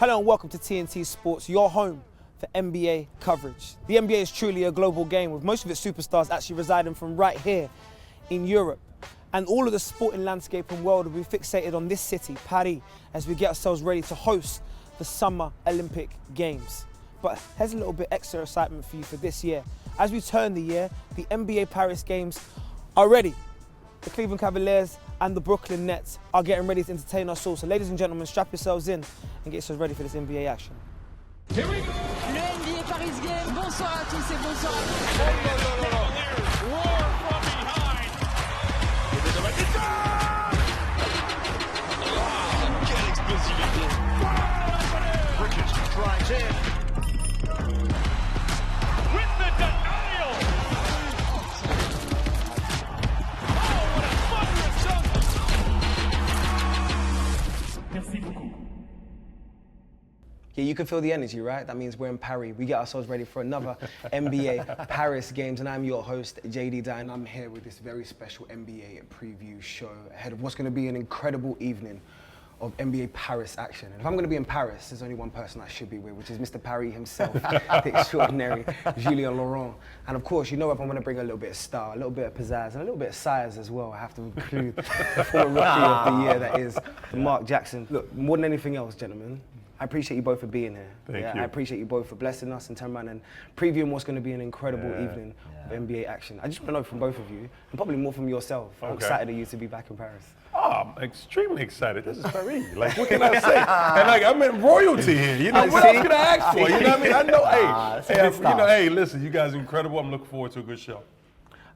Hello and welcome to TNT Sports, your home for NBA coverage. The NBA is truly a global game, with most of its superstars actually residing from right here in Europe. And all of the sporting landscape and world will be fixated on this city, Paris, as we get ourselves ready to host the Summer Olympic Games. But here's a little bit extra excitement for you for this year. As we turn the year, the NBA Paris Games are ready. The Cleveland Cavaliers and the Brooklyn Nets are getting ready to entertain us all. So ladies and gentlemen, strap yourselves in and get yourselves ready for this NBA action. Here we go. Le NBA Paris Game, bonsoir à tous et bonsoir à tous. Cavaliers roar from behind. Quelle explosivité. Bridges drives in. With the denial. Oh, what a thunderous dunk. Merci beaucoup. Yeah, you can feel the energy, right? That means we're in Paris. We get ourselves ready for another NBA Paris Games, and I'm your host, JD Dine. I'm here with this very special NBA preview show ahead of what's going to be an incredible evening of NBA Paris action. And if I'm going to be in Paris, there's only one person I should be with, which is Mr. Paris himself, the extraordinary Julien Laurent. And of course, you know, if I'm going to bring a little bit of style, a little bit of pizzazz, and a little bit of size as well, I have to include the former rookie of the year, that is Mark Jackson. Look, more than anything else, gentlemen, I appreciate you both for being here. Thank you. I appreciate you both for blessing us and turning around and previewing what's going to be an incredible evening of NBA action. I just want to know from both of you, and probably more from yourself, how excited are you to be back in Paris? Oh, I'm extremely excited. This is Paris. Like, what can I say? And like, I'm in royalty here. You know, what else can I ask for? You know what I mean? I know, hey, listen, you guys are incredible. I'm looking forward to a good show.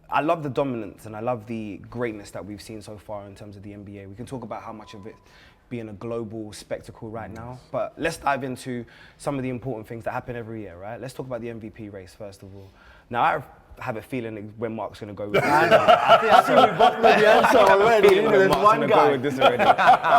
I love the dominance and I love the greatness that we've seen so far in terms of the NBA. We can talk about how much of it being a global spectacle right now, but let's dive into some of the important things that happen every year, right? Let's talk about the MVP race first of all. Now, I have a feeling when Mark's going to go with this. I think we both know the answer already. There's one guy.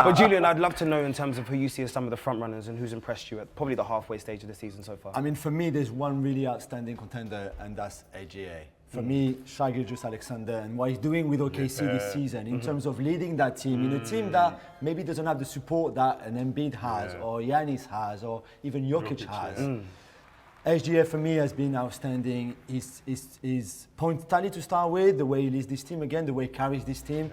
But Julian, I'd love to know in terms of who you see as some of the front runners and who's impressed you at probably the halfway stage of the season so far. I mean, for me, there's one really outstanding contender, and that's AGA. For me, Shai Gilgeous-Alexander and what he's doing with OKC this season in terms of leading that team, in a team that maybe doesn't have the support that an Embiid has, or Giannis has, or even Jokic has. SGA for me has been outstanding. His point tally to start with, the way he leads this team again, the way he carries this team.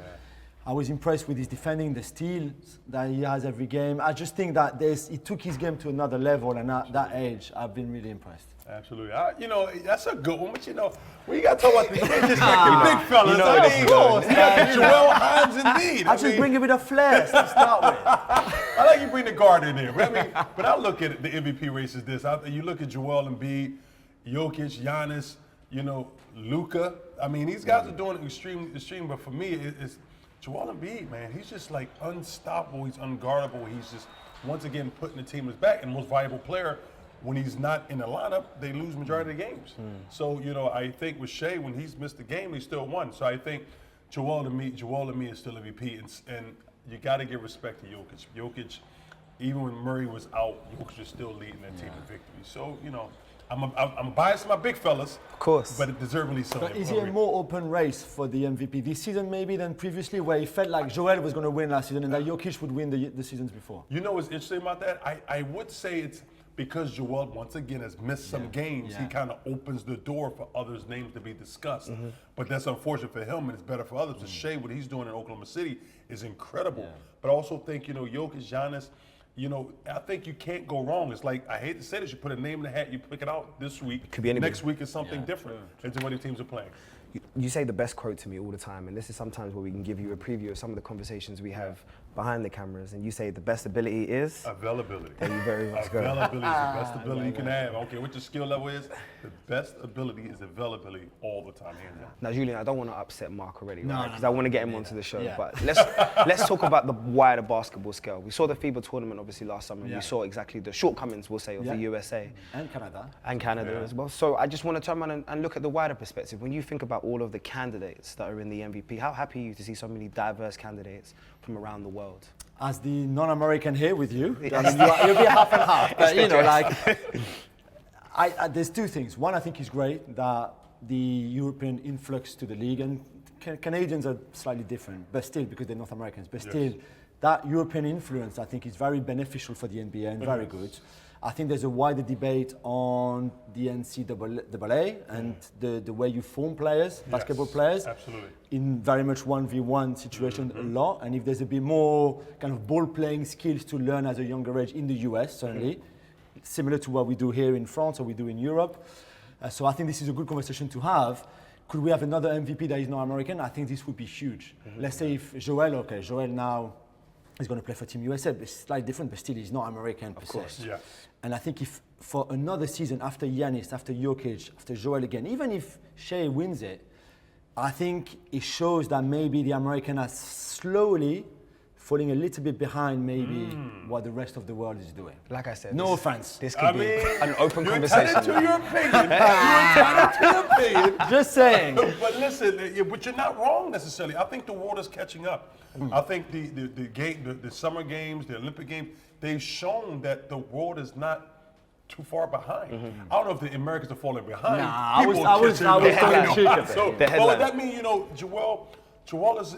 I was impressed with his defending, the steals that he has every game. I just think that he took his game to another level, and at that age, I've been really impressed. Absolutely. You know, that's a good one, but you know, we got to talk about the big fellas. You know, of course. You got Joel Hines indeed. I just bring it with a flair to start with. I like you bring the guard in there. But I mean, but I look at the MVP race as this. You look at Joel Embiid, Jokic, Giannis, you know, Luka. I mean, these guys are doing extreme. But for me, it's Joel Embiid, man. He's just like unstoppable. He's unguardable. He's just once again putting the team in his back, and most valuable player. When he's not in the lineup, they lose majority of the games. So, you know, I think with Shai, when he's missed the game, he still won. So I think Joel to me is still MVP. And you got to give respect to Jokic. Jokic, even when Murray was out, Jokic was still leading that team to victory. So, you know, I'm biased to my big fellas. Of course. But deservedly so. But is it a more open race for the MVP this season maybe than previously, where it felt like Joel was going to win last season and that Jokic would win the seasons before? You know what's interesting about that? I would say it's because Joel, once again, has missed some games, he kind of opens the door for others' names to be discussed. But that's unfortunate for him, and it's better for others. Shai, what he's doing in Oklahoma City is incredible. But I also think, you know, Jokic, Giannis, you know, I think you can't go wrong. It's like, I hate to say this, you put a name in the hat, you pick it out this week. Could be anybody. Next week is something different into what the teams are playing. You say the best quote to me all the time, and this is sometimes where we can give you a preview of some of the conversations we have behind the cameras, and you say the best ability is? Availability. There you very much go. Availability is the best ability you can have. I don't care what your skill level is, the best ability is availability all the time. Now, Julian, I don't want to upset Mark already, right? Because I want to get him onto the show. But let's talk about the wider basketball scale. We saw the FIBA tournament obviously last summer. We saw exactly the shortcomings, we'll say, of the USA. And Canada. And Canada as well. So I just want to turn around and look at the wider perspective. When you think about all of the candidates that are in the MVP, how happy are you to see so many diverse candidates from around the world? As the non-American here with you, I mean, you'll be half and half. But you know, like, there's two things. One, I think is great that the European influx to the league, and Canadians are slightly different, but still, because they're North Americans, but still, that European influence, I think, is very beneficial for the NBA and very good. I think there's a wider debate on the NCAA and the way you form players, basketball players. Absolutely. In very much 1v1 situation a lot. And if there's a bit more kind of ball playing skills to learn as a younger age in the US, certainly, similar to what we do here in France or we do in Europe. So I think this is a good conversation to have. Could we have another MVP that is not American? I think this would be huge. Let's say if Joel now is going to play for Team USA, but it's slightly different, but still he's not American per se. Of course, yeah. And I think if for another season after Giannis, after Jokic, after Joel again, even if Shea wins it, I think it shows that maybe the American are slowly falling a little bit behind maybe what the rest of the world is doing. Like I said, No offense. This could be an open You're conversation. entitled to your opinion. You're entitled to your opinion. Just saying. But listen, but you're not wrong necessarily. I think the world is catching up. I think the summer games, the Olympic games, they've shown that the world is not too far behind. I don't know if the Americans are falling behind. Nah, I was catching up. talking cheek of it. So, The well, headline. that means, Joel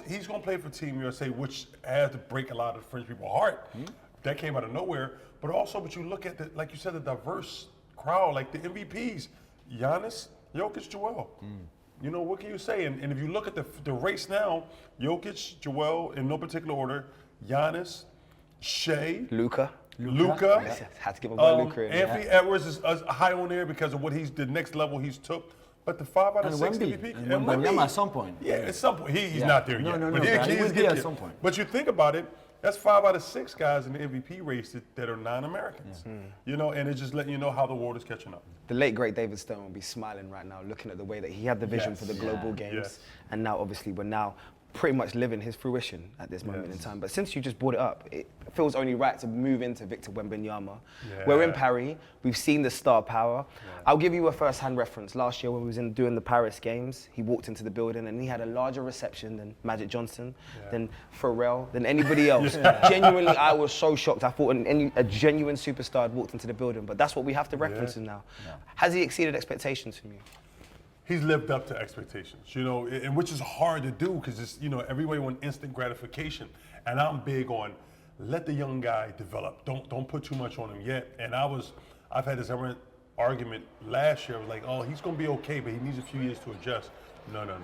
he's going to play for Team USA, which has to break a lot of French people's heart. That came out of nowhere. But you look at like you said, the diverse crowd, like the MVPs, Giannis, Jokic, Joel. What can you say? And if you look at the race now, Jokic, Joel, in no particular order, Giannis, Shea, Luka. Had to give a boy Luka in. Anthony Edwards is high on there because of the next level he's took. But the 5 out of 6 MVP. And Wembanyama at some point. Yeah, at some point. He's not there yet. No, but he he's will be at some point. But you think about it, that's 5 out of 6 guys in the MVP race that are non-Americans. And it's just letting you know how the world is catching up. The late, great David Stone will be smiling right now, looking at the way that he had the vision for the global games. Yes. And now, obviously, we're now pretty much living his fruition at this moment in time. But since you just brought it up, it feels only right to move into Victor Wembanyama. Yeah. We're in Paris. We've seen the star power. I'll give you a first-hand reference. Last year when we was doing the Paris games, he walked into the building and he had a larger reception than Magic Johnson, than Pharrell, than anybody else. Genuinely, I was so shocked. I thought a genuine superstar had walked into the building. But that's what we have to reference him now. Has he exceeded expectations from you? He's lived up to expectations, and which is hard to do because it's, everybody wants instant gratification. And I'm big on let the young guy develop. Don't put too much on him yet. And I've had this argument last year. I was like, oh, he's going to be okay, but he needs a few years to adjust. No.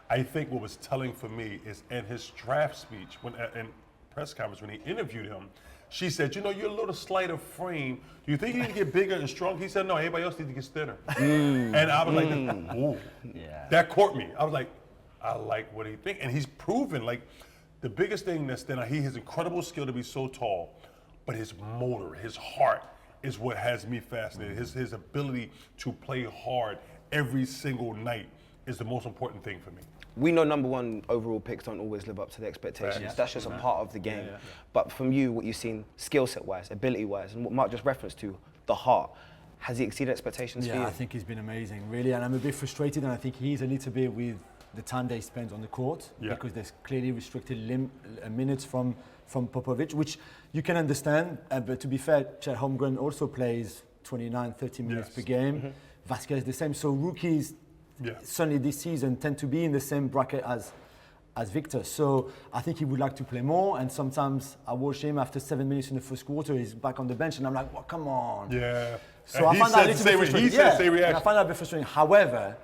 I think what was telling for me is in his draft speech, in press conference when he interviewed him, she said, you're a little slight of frame. Do you think you need to get bigger and strong? He said, no, everybody else needs to get thinner. And I was like, ooh, that caught me. I was like, I like what he thinks. And he's proven, like, the biggest thing that's then he has incredible skill to be so tall, but his motor, his heart is what has me fascinated. His ability to play hard every single night is the most important thing for me. We know number 1 overall picks don't always live up to the expectations. That's just a part of the game. But from you, what you've seen skill set wise, ability wise, and what Mark just referenced to, the heart, has he exceeded expectations for you? Yeah, I think he's been amazing, really. And I'm a bit frustrated, and I think he's a little bit with the time that he spends on the court because there's clearly restricted minutes from Popovich, which you can understand. But to be fair, Chet Holmgren also plays 29, 30 minutes per game. Vasquez the same. So rookies, certainly this season, tend to be in the same bracket as Victor. So I think he would like to play more. And sometimes I watch him after 7 minutes in the first quarter, he's back on the bench, and I'm like, well, come on. Yeah. So I find that a little bit frustrating. He said the same reaction. And I find that a bit frustrating. However,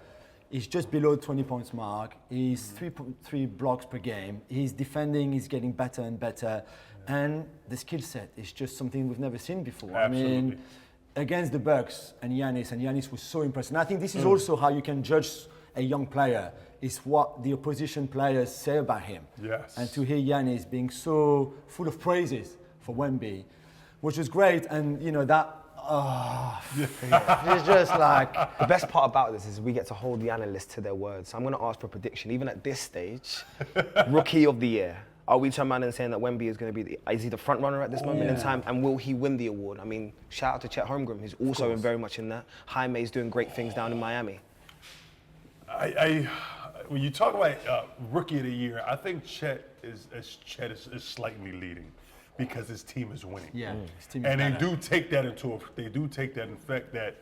he's just below 20 points mark. He's 3.3 blocks per game. He's defending. He's getting better and better. And the skill set is just something we've never seen before. Absolutely. I mean, against the Bucks and Giannis was so impressive. And I think this is also how you can judge a young player, is what the opposition players say about him. Yes. And to hear Giannis being so full of praises for Wemby, which was great. And, that it's just like... The best part about this is we get to hold the analysts to their words. So I'm going to ask for a prediction, even at this stage. Rookie of the year. Are we turning around and saying that Wemby is going to be is he the front runner at this moment in time, and will he win the award? I mean, shout out to Chet Holmgren, who's also very much in that. Jaime's doing great things down in Miami. When you talk about rookie of the year, I think Chet is slightly leading because his team is winning. his team is and they better. do take that in fact that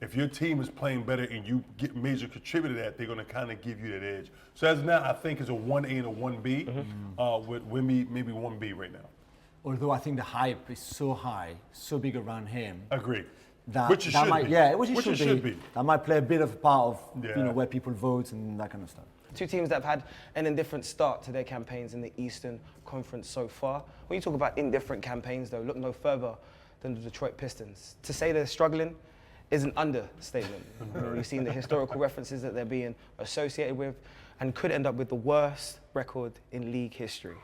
if your team is playing better and you get major contributor to that, they're going to kind of give you that edge. So as of now, I think it's a 1A and a 1B, with Wemby maybe 1B right now. Although I think the hype is so high, so big around him. Agreed. Which it should be. That might play a bit of a part of where people vote and that kind of stuff. Two teams that have had an indifferent start to their campaigns in the Eastern Conference so far. When you talk about indifferent campaigns, though, look no further than the Detroit Pistons. To say they're struggling is an understatement. You've seen the historical references that they're being associated with, and could end up with the worst record in league history.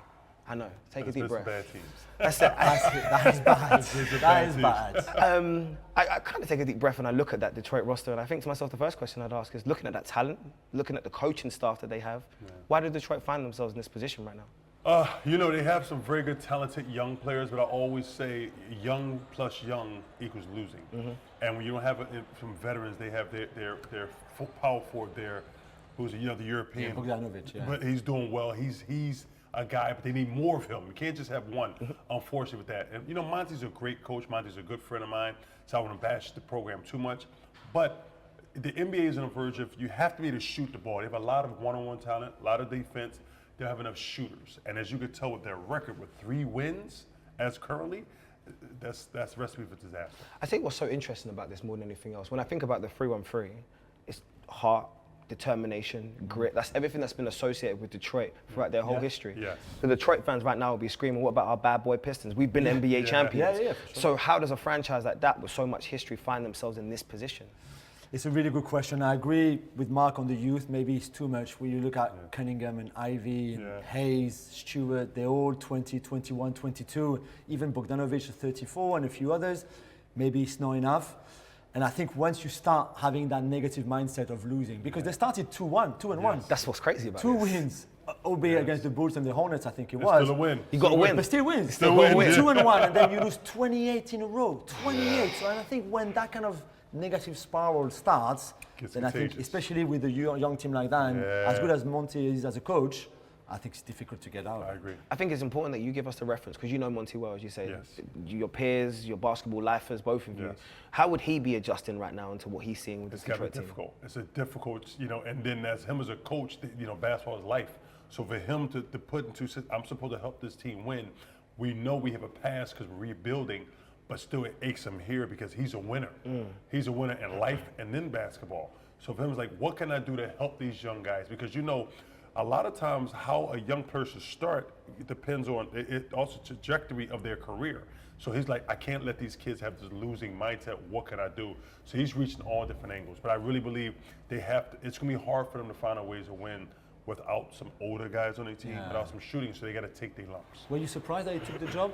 I know. Take a deep breath. Bad teams. That's it. That is bad. That is bad. I kind of take a deep breath and I look at that Detroit roster, and I think to myself, the first question I'd ask is, looking at that talent, looking at the coaching staff that they have, why do Detroit find themselves in this position right now? You know, they have some very good, talented young players, but I always say young plus young equals losing. And when you don't have some veterans, they have their power forward there, who's the European. Bogdanovic, yeah. But he's doing well. He's a guy, but they need more of him. You can't just have one, unfortunately, with that. And, Monty's a great coach. Monty's a good friend of mine, so I wouldn't bash the program too much. But the NBA is on the verge of, you have to be able to shoot the ball. They have a lot of one-on-one talent, a lot of defense. They don't have enough shooters. And as you can tell with their record, with 3 wins as currently, that's a recipe for disaster. I think what's so interesting about this more than anything else, when I think about the 3-1-3, it's heart, determination, grit. That's everything that's been associated with Detroit throughout their whole history. Yes. The Detroit fans right now will be screaming, what about our bad boy Pistons? We've been NBA champions. Yeah, for sure. So how does a franchise like that with so much history find themselves in this position? It's a really good question. I agree with Mark on the youth. Maybe it's too much. When you look at Cunningham and Ivy and Hayes, Stewart, they're all 20, 21, 22. Even Bogdanovic is 34 and a few others. Maybe it's not enough. And I think once you start having that negative mindset of losing, because they started 2-1. That's what's crazy about it. 2 wins, albeit against the Bulls and the Hornets, I think it was. Still a win. You got to win. But still wins. Still win. 2-1, and then you lose 28 in a row. 28. So I think when that kind of negative spiral starts, then I think, especially with a young team like that, and as good as Monty is as a coach, I think it's difficult to get out. I agree. I think it's important that you give us the reference, because you know Monty well, as you say. Yes. Your peers, your basketball lifers, both of you. Yes. How would he be adjusting right now into what he's seeing with It's the got to be Detroit team? difficult. It's a difficult, and then as him as a coach, basketball is life. So for him to put into, I'm supposed to help this team win. We know we have a past because we're rebuilding, but still it aches him here because he's a winner. He's a winner in life and in basketball. So for him, it's like, what can I do to help these young guys? Because a lot of times how a young person start, it depends on it also trajectory of their career. So he's like, I can't let these kids have this losing mindset. What can I do? So he's reaching all different angles. But I really believe it's going to be hard for them to find a ways to win without some older guys on their team, without some shooting. So they got to take their lumps. Were you surprised that he took the job?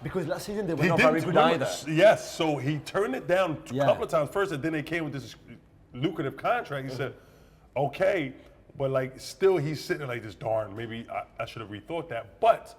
Because last season they were not very good either. Yes, so he turned it down a couple of times first, and then they came with this lucrative contract. He said, okay. But still he's sitting like this, darn, maybe I should have rethought that. But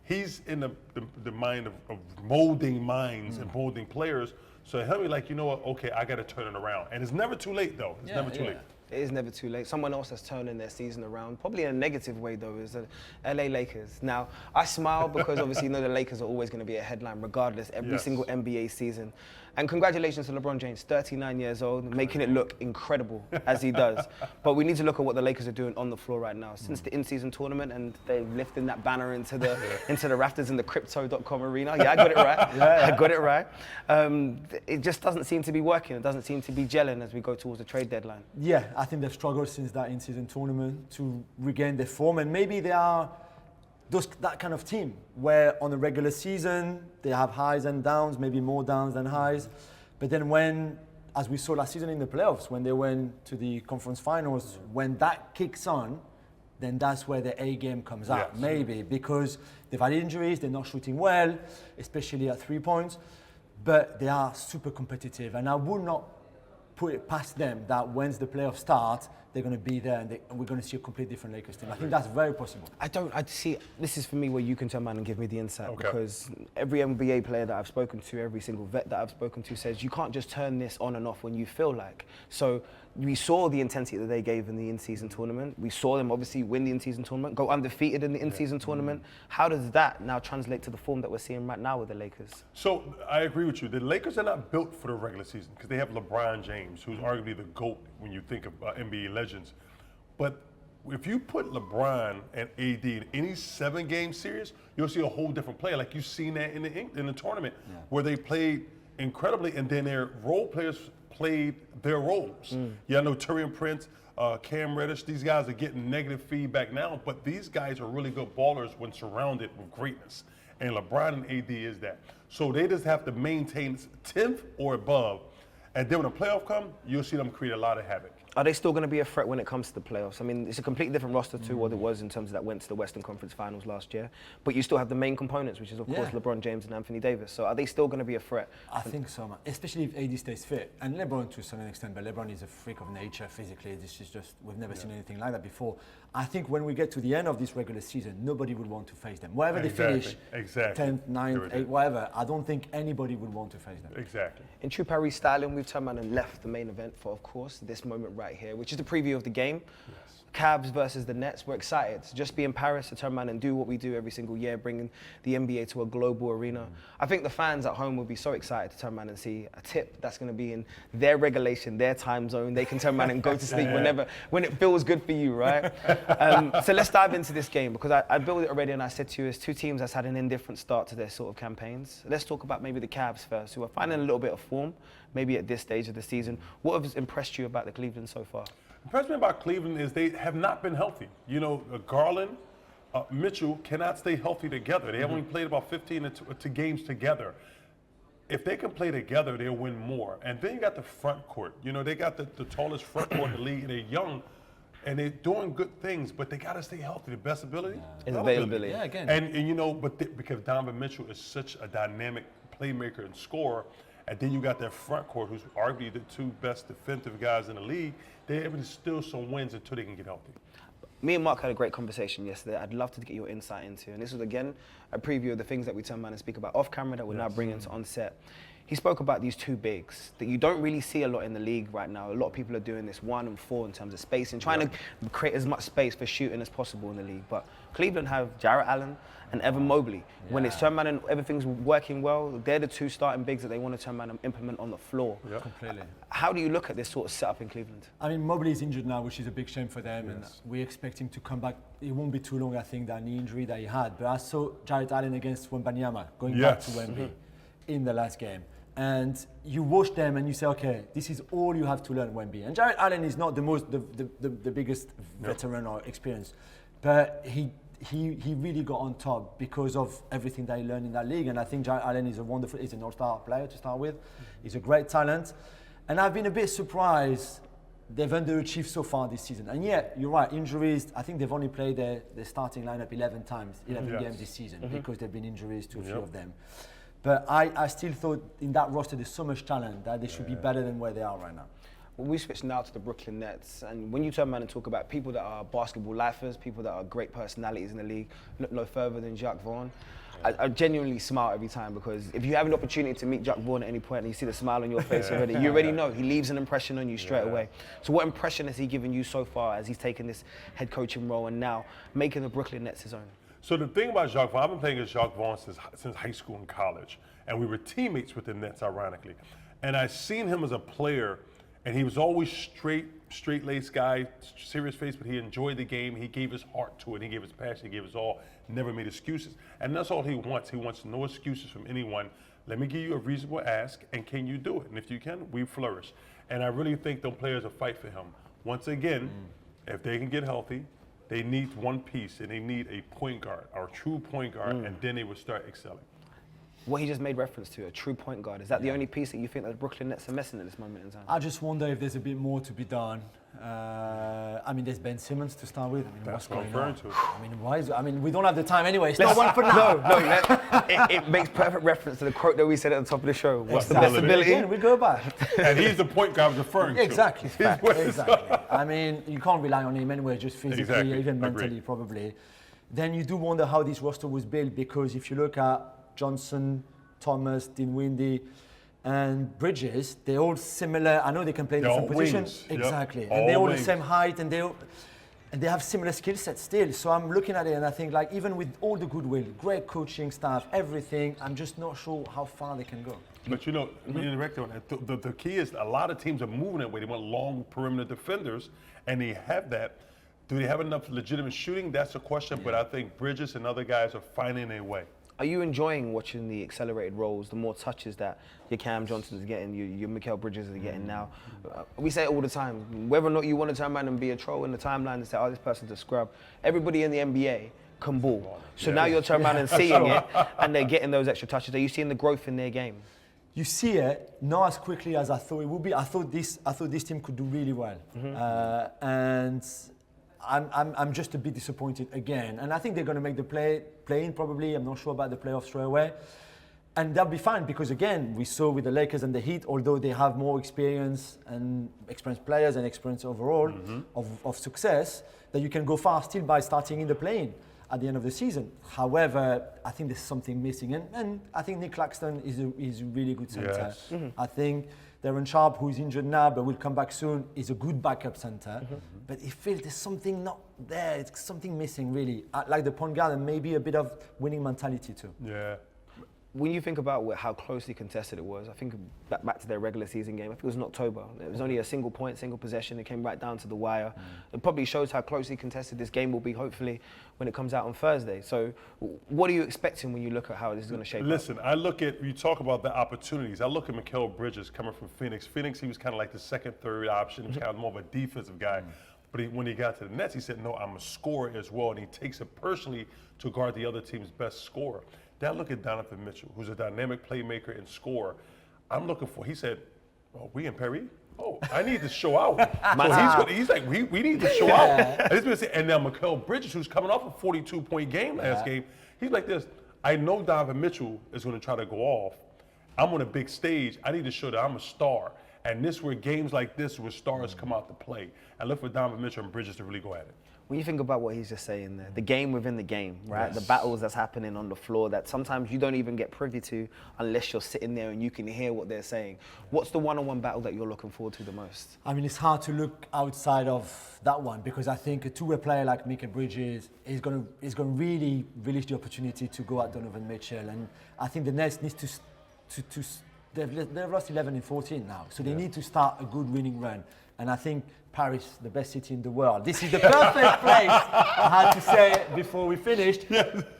he's in the mind of molding minds and molding players. So he'll be like, you know what, okay, I got to turn it around. And it's never too late, though. It's never too late. It is never too late. Someone else that's turning their season around, probably in a negative way though, is the LA Lakers. Now, I smile because obviously the Lakers are always going to be a headline regardless every single NBA season. And congratulations to LeBron James, 39 years old, making it look incredible as he does. But we need to look at what the Lakers are doing on the floor right now. Since the in-season tournament and they're lifting that banner into the rafters in the Crypto.com arena. Yeah, I got it right. I got it right. It just doesn't seem to be working. It doesn't seem to be gelling as we go towards the trade deadline. Yeah, I think they've struggled since that in-season tournament to regain their form, and maybe they are that kind of team where on a regular season they have highs and downs, maybe more downs than highs. But then when, as we saw last season in the playoffs, when they went to the conference finals, when that kicks on, then that's where the A game comes out, maybe, because they've had injuries, they're not shooting well, especially at 3 points, but they are super competitive. And I would not put it past them that once the playoffs start, they're going to be there and we're going to see a completely different Lakers team. I think that's very possible. I see, this is for me where you can turn around and give me the insight, Okay. because every NBA player that I've spoken to, every single vet that I've spoken to says you can't just turn this on and off when you feel like. So we saw the intensity that they gave in the in-season tournament. We saw them obviously win the in-season tournament, go undefeated in the in-season tournament. How does that now translate to the form that we're seeing right now with the Lakers? So I agree with you. The Lakers are not built for the regular season because they have LeBron James, who's arguably the GOAT when you think of NBA legends. But if you put LeBron and AD in any 7-game series, you'll see a whole different player. Like you've seen that in the tournament where they played incredibly, and then their role players played their roles. Yeah, I know Taurean Prince, Cam Reddish, these guys are getting negative feedback now, but these guys are really good ballers when surrounded with greatness. And LeBron and AD is that. So they just have to maintain 10th or above. And then when the playoff come, you'll see them create a lot of havoc. Are they still going to be a threat when it comes to the playoffs? I mean, it's a completely different roster to what it was in terms of that went to the Western Conference Finals last year. But you still have the main components, which is, of course, LeBron James and Anthony Davis. So are they still going to be a threat? I think so, man. Especially if AD stays fit. And LeBron to some extent, but LeBron is a freak of nature physically. This is just, we've never seen anything like that before. I think when we get to the end of this regular season, nobody would want to face them. Wherever they finish, 10th, 9th, 8th, whatever, I don't think anybody would want to face them. Exactly. In true Paris styling, we've turned around and left the main event for, of course, this moment right here, which is the preview of the game. Cavs versus the Nets. We're excited to just be in Paris to turn around and do what we do every single year, bringing the NBA to a global arena. I think the fans at home will be so excited to turn around and see a tip that's going to be in their regulation, their time zone. They can turn around and go to sleep when it feels good for you, right? So let's dive into this game, because I built it already and I said to you, it's two teams that's had an indifferent start to their sort of campaigns. Let's talk about maybe the Cavs first, who are finding a little bit of form, maybe at this stage of the season. What has impressed you about the Cleveland so far? Impressed me about Cleveland is they have not been healthy. You know, Garland, Mitchell cannot stay healthy together. They have only played about 15 to games together. If they can play together, they'll win more. And then you got the front court. You know, they got the tallest front court in the league. They're young, and they're doing good things, but they got to stay healthy. The best ability is availability. Yeah, again. And you know, because Donovan Mitchell is such a dynamic playmaker and scorer, and then you got that front court, who's arguably the two best defensive guys in the league. They're able to steal some wins until they can get healthy. Me and Mark had a great conversation yesterday. I'd love to get your insight into, and this was again a preview of the things that we turn around and speak about off camera that we're now bringing to on set. He spoke about these two bigs that you don't really see a lot in the league right now. A lot of people are doing this 1 and 4 in terms of space and trying to create as much space for shooting as possible in the league. But Cleveland have Jarrett Allen and Evan Mobley. When it's turned around and everything's working well, they're the two starting bigs that they want to turn around and implement on the floor. Completely. How do you look at this sort of setup in Cleveland? I mean, Mobley is injured now, which is a big shame for them, and we expect him to come back. It won't be too long, I think, that knee injury that he had. But I saw Jarrett Allen against Wembanyama going back to Wemby in the last game. And you watch them and you say, okay, this is all you have to learn, Wemby. And Jarrett Allen is not the biggest veteran or experience, but he really got on top because of everything that he learned in that league. And I think Jarrett Allen is he's an all-star player to start with. He's a great talent. And I've been a bit surprised they've underachieved so far this season. And yeah, you're right, injuries, I think they've only played their starting lineup 11 games this season because there have been injuries to a few of them. But I still thought in that roster there's so much talent that they should be better than where they are right now. Well, we switch now to the Brooklyn Nets, and when you turn around and talk about people that are basketball lifers, people that are great personalities in the league, look no further than Jacques Vaughn. I genuinely smile every time, because if you have an opportunity to meet Jacques Vaughn at any point and you see the smile on your face already, you already know he leaves an impression on you straight away. So what impression has he given you so far as he's taken this head coaching role and now making the Brooklyn Nets his own? So the thing about Jacques Vaughn, I've been playing with Jacques Vaughn since high school and college, and we were teammates with the Nets, ironically. And I seen him as a player, and he was always straight-laced guy, serious face, but he enjoyed the game. He gave his heart to it. He gave his passion. He gave his all. Never made excuses. And that's all he wants. He wants no excuses from anyone. Let me give you a reasonable ask, and can you do it? And if you can, we flourish. And I really think those players will fight for him. Once again, if they can get healthy, they need one piece, and they need a point guard, or a true point guard, and then they will start excelling. What he just made reference to, a true point guard, is that the only piece that you think that Brooklyn Nets are missing at this moment in time? I just wonder if there's a bit more to be done. I mean, there's Ben Simmons to start with. I mean, That's what's what I'm going on? referring to. I mean, why is? I mean, we don't have the time anyway. It's not one for now. It makes perfect reference to the quote that we said at the top of the show. What's the best Exactly. ability? Again, we go back. And he's the point guard I was referring to. Exactly. He's what it's- Exactly. I mean, you can't rely on him anyway, just physically, Exactly. even mentally, Agreed. probably. Then you do wonder how this roster was built, because if you look at Johnson, Thomas, Dinwiddie, and Bridges, they're all similar. I know they can play in They're different all positions. wings. Yep. Exactly. All And they're all wings. the same height, and they have similar skill sets still. So I'm looking at it and I think, like, even with all the goodwill, great coaching staff, everything, I'm just not sure how far they can go. But you know, me and Rector on that, the key is a lot of teams are moving that way. They want long perimeter defenders, and they have that. Do they have enough legitimate shooting? That's a question, but I think Bridges and other guys are finding a way. Are you enjoying watching the accelerated rolls, the more touches that your Cam Johnson's getting, your Mikal Bridges are getting now? We say it all the time. Whether or not you want to turn around and be a troll in the timeline and say, oh, this person's a scrub, everybody in the NBA can ball. So now you're turning around and seeing it, and they're getting those extra touches. Are you seeing the growth in their game? You see it not as quickly as I thought it would be. I thought this team could do really well, and I'm just a bit disappointed again. And I think they're going to make the play-in probably. I'm not sure about the playoffs straight away, and they'll be fine because again we saw with the Lakers and the Heat, although they have more experience and experienced players and experience overall of success, that you can go far still by starting in the play-in at the end of the season. However, I think there's something missing, and I think Nick Claxton is a really good center. Yes. I think Darren Sharp, who's injured now but will come back soon, is a good backup center. But it feels there's something not there. It's something missing, really. Like the point guard and maybe a bit of winning mentality too. Yeah. When you think about how closely contested it was, I think back to their regular season game, I think it was in October. It was only a single point, single possession. It came right down to the wire. It probably shows how closely contested this game will be, hopefully, when it comes out on Thursday. So what are you expecting when you look at how this is going to shape up? Listen, I look at, you talk about the opportunities. I look at Mikal Bridges coming from Phoenix. Phoenix, he was kind of like the second, third option. He was kind of more of a defensive guy. But when he got to the Nets, he said, no, I'm a scorer as well. And he takes it personally to guard the other team's best scorer. Then I look at Donovan Mitchell, who's a dynamic playmaker and scorer. I'm looking for, he said, oh, we in Paris? Oh, I need to show out. So he's like, we need to show out. And now Mikal Bridges, who's coming off a 42-point game last game, he's like this, I know Donovan Mitchell is going to try to go off. I'm on a big stage. I need to show that I'm a star. And this where games like this where stars come out to play. I look for Donovan Mitchell and Bridges to really go at it. When you think about what he's just saying there, the game within the game, right? Yes. The battles that's happening on the floor that sometimes you don't even get privy to unless you're sitting there and you can hear what they're saying. What's the one-on-one battle that you're looking forward to the most? I mean, it's hard to look outside of that one because I think a two-way player like Mikal Bridges is going to really release the opportunity to go at Donovan Mitchell. And I think the Nets need to they've lost 11 in 14 now, so they need to start a good winning run. And I think Paris, the best city in the world. This is the perfect place, I had to say it before we finished.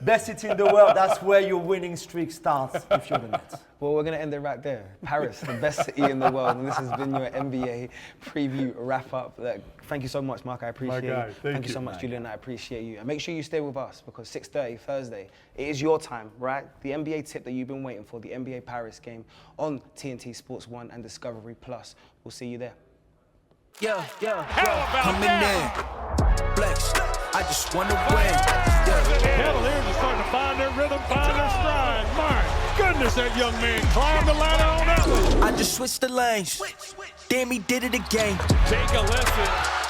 Best city in the world, that's where your winning streak starts if you're the Nets. Well, we're going to end it right there. Paris, the best city in the world. And this has been your NBA preview wrap-up. Thank you so much, Mark. I appreciate guy, you. thank you so you. much, Julian. I appreciate you. And make sure you stay with us because 6:30 Thursday, it is your time, right? The NBA tip that you've been waiting for, the NBA Paris game on TNT Sports 1 and Discovery Plus. We'll see you there. Yeah, How about coming that? in, flex. I just wanna win. The Cavaliers are starting to find their rhythm, find their stride. My goodness, that young man climbed the ladder on that one. I just switched the lanes. Damn, he did it again. Take a lesson